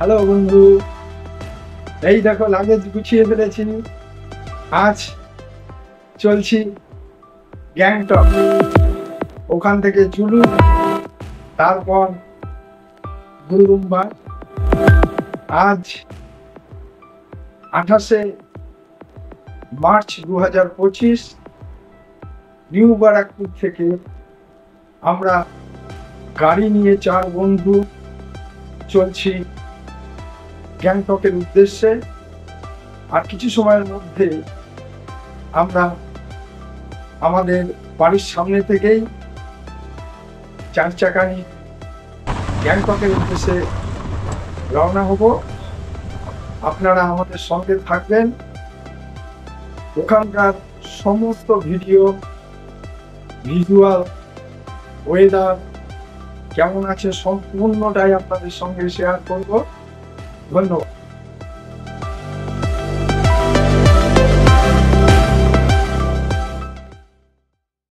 Hello বন্ধু, এই দেখো লাগেজ গুছিয়ে ফেলেছি। আজ চলছি গ্যাংটক, ওখান থেকে চুলু, তারপর গুরুম্বা। আজ 28শে মার্চ 2025 নিউ বারাকপুর থেকে আমরা গাড়ি নিয়ে 4 বন্ধু চলছি গ্যাংটকের উদ্দেশ্যে। আর কিছু সময়ের মধ্যে আমরা আমাদের বাড়ির সামনে থেকেই 4 চাকা নিয়ে গ্যাংটকের উদ্দেশ্যে রওনা হব। আপনারা আমাদের সঙ্গে থাকবেন। ওখানকার সমস্ত ভিজুয়াল, ওয়েদার কেমন আছে সম্পূর্ণটাই আপনাদের সঙ্গে শেয়ার করব। ধন্যবাদ।